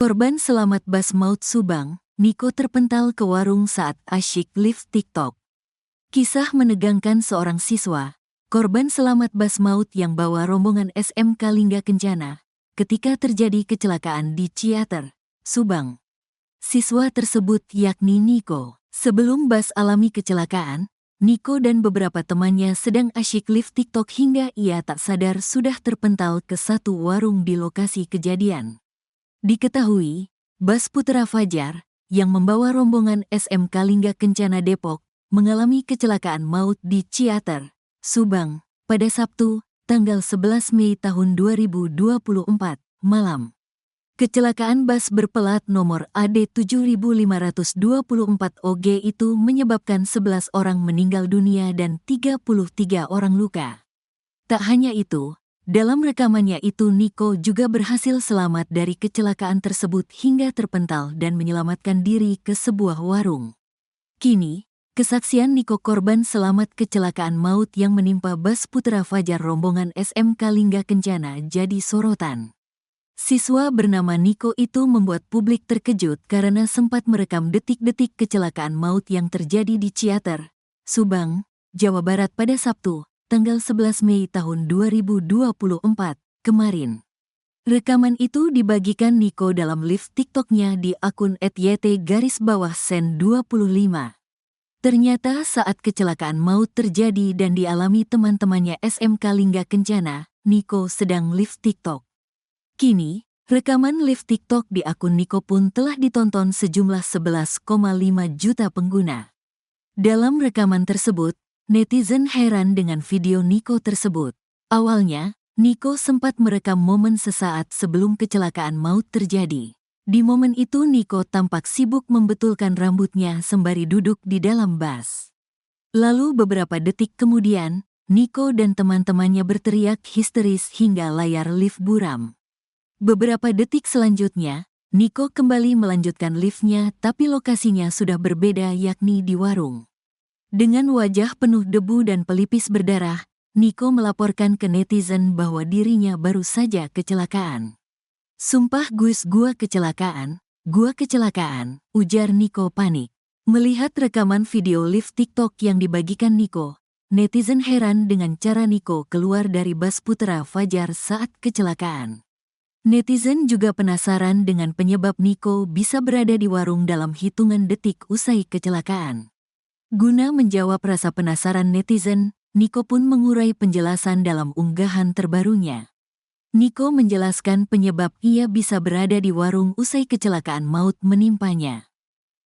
Korban selamat bas maut Subang, Niko terpental ke warung saat asyik live TikTok. Kisah menegangkan seorang siswa, korban selamat bas maut yang bawa rombongan SMK Lingga Kencana, ketika terjadi kecelakaan di Ciater, Subang. Siswa tersebut yakni Niko. Sebelum bas alami kecelakaan, Niko dan beberapa temannya sedang asyik live TikTok hingga ia tak sadar sudah terpental ke satu warung di lokasi kejadian. Diketahui, bas Putra Fajar, yang membawa rombongan SMK Lingga Kencana Depok, mengalami kecelakaan maut di Ciater, Subang, pada Sabtu, tanggal 11 Mei tahun 2024, malam. Kecelakaan bas berpelat nomor AD 7524 OG itu menyebabkan 11 orang meninggal dunia dan 33 orang luka. Tak hanya itu, dalam rekamannya itu Niko juga berhasil selamat dari kecelakaan tersebut hingga terpental dan menyelamatkan diri ke sebuah warung. Kini, kesaksian Niko korban selamat kecelakaan maut yang menimpa bas Putra Fajar rombongan SMK Lingga Kencana jadi sorotan. Siswa bernama Niko itu membuat publik terkejut karena sempat merekam detik-detik kecelakaan maut yang terjadi di Ciater, Subang, Jawa Barat pada Sabtu, tanggal 11 Mei tahun 2024, kemarin. Rekaman itu dibagikan Niko dalam live TikToknya di akun @yt_sen25. Ternyata saat kecelakaan maut terjadi dan dialami teman-temannya SMK Lingga Kencana, Niko sedang live TikTok. Kini, rekaman live TikTok di akun Niko pun telah ditonton sejumlah 11,5 juta pengguna. Dalam rekaman tersebut, netizen heran dengan video Niko tersebut. Awalnya, Niko sempat merekam momen sesaat sebelum kecelakaan maut terjadi. Di momen itu Niko tampak sibuk membetulkan rambutnya sembari duduk di dalam bas. Lalu beberapa detik kemudian, Niko dan teman-temannya berteriak histeris hingga layar lift buram. Beberapa detik selanjutnya, Niko kembali melanjutkan liftnya tapi lokasinya sudah berbeda yakni di warung. Dengan wajah penuh debu dan pelipis berdarah, Niko melaporkan ke netizen bahwa dirinya baru saja kecelakaan. "Sumpah Gus, gua kecelakaan, ujar Niko panik. Melihat rekaman video live TikTok yang dibagikan Niko, netizen heran dengan cara Niko keluar dari bas Putra Fajar saat kecelakaan. Netizen juga penasaran dengan penyebab Niko bisa berada di warung dalam hitungan detik usai kecelakaan. Guna menjawab rasa penasaran netizen, Niko pun mengurai penjelasan dalam unggahan terbarunya. Niko menjelaskan penyebab ia bisa berada di warung usai kecelakaan maut menimpanya.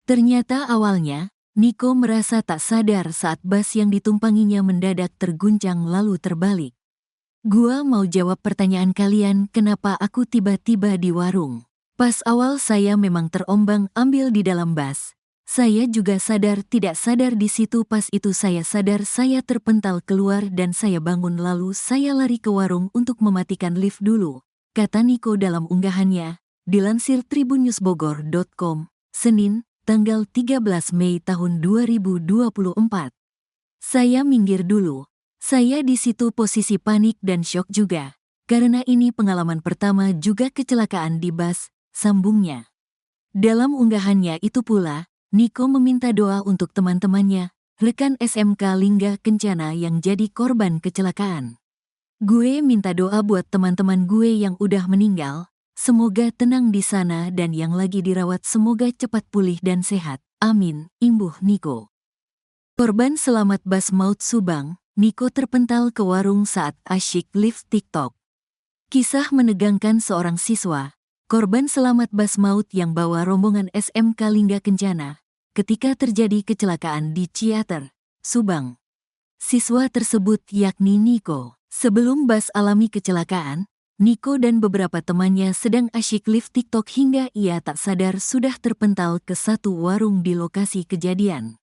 Ternyata awalnya, Niko merasa tak sadar saat bas yang ditumpanginya mendadak terguncang lalu terbalik. "Gua mau jawab pertanyaan kalian kenapa aku tiba-tiba di warung. Pas awal saya memang terombang-ambing di dalam bas. Saya juga sadar tidak sadar di situ pas itu saya sadar saya terpental keluar dan saya bangun lalu saya lari ke warung untuk mematikan lift dulu," kata Niko dalam unggahannya, dilansir tribunnews.bogor.com, Senin, tanggal 13 Mei tahun 2024. "Saya minggir dulu. Saya di situ posisi panik dan syok juga, karena ini pengalaman pertama juga kecelakaan di bas," sambungnya. Dalam unggahannya itu pula, Niko meminta doa untuk teman-temannya, rekan SMK Lingga Kencana yang jadi korban kecelakaan. "Gue minta doa buat teman-teman gue yang udah meninggal, semoga tenang di sana dan yang lagi dirawat semoga cepat pulih dan sehat, amin," imbuh Niko. Korban selamat bas maut Subang, Niko terpental ke warung saat asyik live TikTok. Kisah menegangkan seorang siswa, korban selamat bas maut yang bawa rombongan SMK Lingga Kencana, ketika terjadi kecelakaan di Ciater, Subang. Siswa tersebut yakni Niko. Sebelum bas alami kecelakaan, Niko dan beberapa temannya sedang asyik live TikTok hingga ia tak sadar sudah terpental ke satu warung di lokasi kejadian.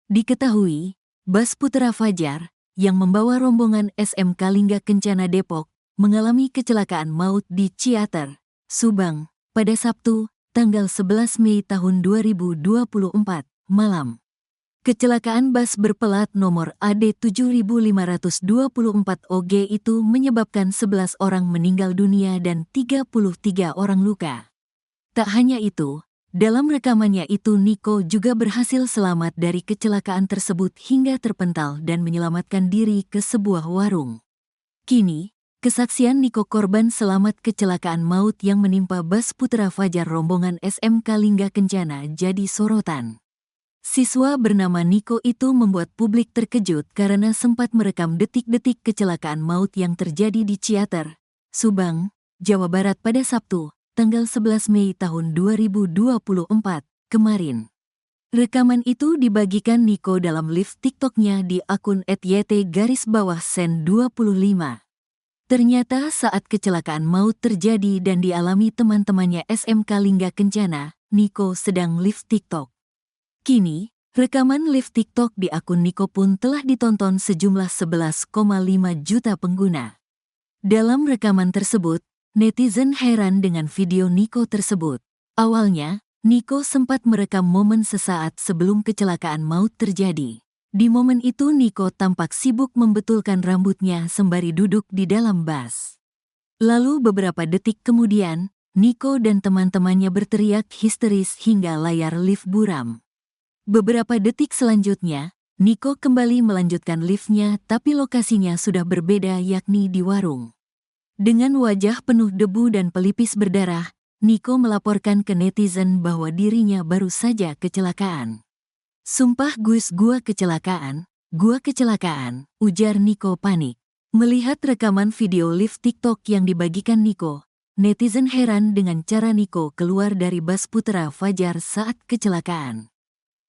Diketahui, bas Putra Fajar, yang membawa rombongan SMK Lingga Kencana Depok, mengalami kecelakaan maut di Ciater, Subang, pada Sabtu, tanggal 11 Mei tahun 2024, malam. Kecelakaan bas berpelat nomor AD 7524 OG itu menyebabkan 11 orang meninggal dunia dan 33 orang luka. Tak hanya itu, dalam rekamannya itu Niko juga berhasil selamat dari kecelakaan tersebut hingga terpental dan menyelamatkan diri ke sebuah warung. Kini, kesaksian Niko korban selamat kecelakaan maut yang menimpa bus Putra Fajar rombongan SMK Lingga Kencana jadi sorotan. Siswa bernama Niko itu membuat publik terkejut karena sempat merekam detik-detik kecelakaan maut yang terjadi di Ciater, Subang, Jawa Barat pada Sabtu, tanggal 11 Mei tahun 2024, kemarin. Rekaman itu dibagikan Niko dalam live TikToknya di akun @yt_sen25. Ternyata saat kecelakaan maut terjadi dan dialami teman-temannya SMK Lingga Kencana, Niko sedang live TikTok. Kini, rekaman live TikTok di akun Niko pun telah ditonton sejumlah 11,5 juta pengguna. Dalam rekaman tersebut, netizen heran dengan video Niko tersebut. Awalnya, Niko sempat merekam momen sesaat sebelum kecelakaan maut terjadi. Di momen itu Niko tampak sibuk membetulkan rambutnya sembari duduk di dalam bus. Lalu beberapa detik kemudian, Niko dan teman-temannya berteriak histeris hingga layar lift buram. Beberapa detik selanjutnya, Niko kembali melanjutkan liftnya tapi lokasinya sudah berbeda yakni di warung. Dengan wajah penuh debu dan pelipis berdarah, Niko melaporkan ke netizen bahwa dirinya baru saja kecelakaan. "Sumpah guys, gua kecelakaan, ujar Niko panik. Melihat rekaman video live TikTok yang dibagikan Niko, netizen heran dengan cara Niko keluar dari bus Putra Fajar saat kecelakaan.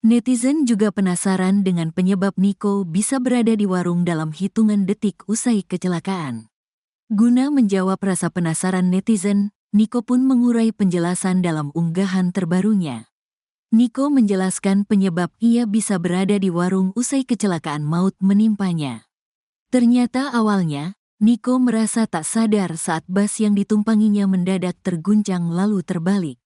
Netizen juga penasaran dengan penyebab Niko bisa berada di warung dalam hitungan detik usai kecelakaan. Guna menjawab rasa penasaran netizen, Niko pun mengurai penjelasan dalam unggahan terbarunya. Niko menjelaskan penyebab ia bisa berada di warung usai kecelakaan maut menimpanya. Ternyata awalnya, Niko merasa tak sadar saat bus yang ditumpanginya mendadak terguncang lalu terbalik.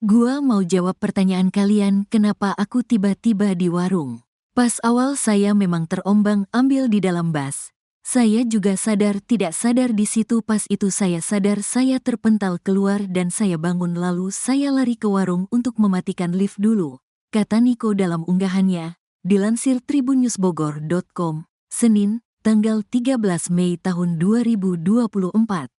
"Gua mau jawab pertanyaan kalian kenapa aku tiba-tiba di warung. Pas awal saya memang terombang-ambing di dalam bus. Saya juga sadar tidak sadar di situ, pas itu saya sadar saya terpental keluar dan saya bangun lalu saya lari ke warung untuk mematikan lift dulu," kata Niko dalam unggahannya, dilansir tribunnews.bogor.com, Senin, tanggal 13 Mei tahun 2024.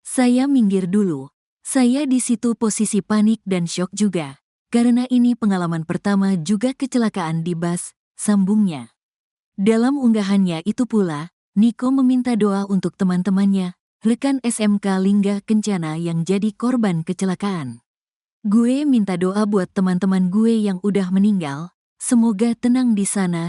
"Saya minggir dulu. Saya di situ posisi panik dan syok juga, karena ini pengalaman pertama juga kecelakaan di bus," sambungnya. Dalam unggahannya itu pula, Niko meminta doa untuk teman-temannya, rekan SMK Lingga Kencana yang jadi korban kecelakaan. "Gue minta doa buat teman-teman gue yang udah meninggal, semoga tenang di sana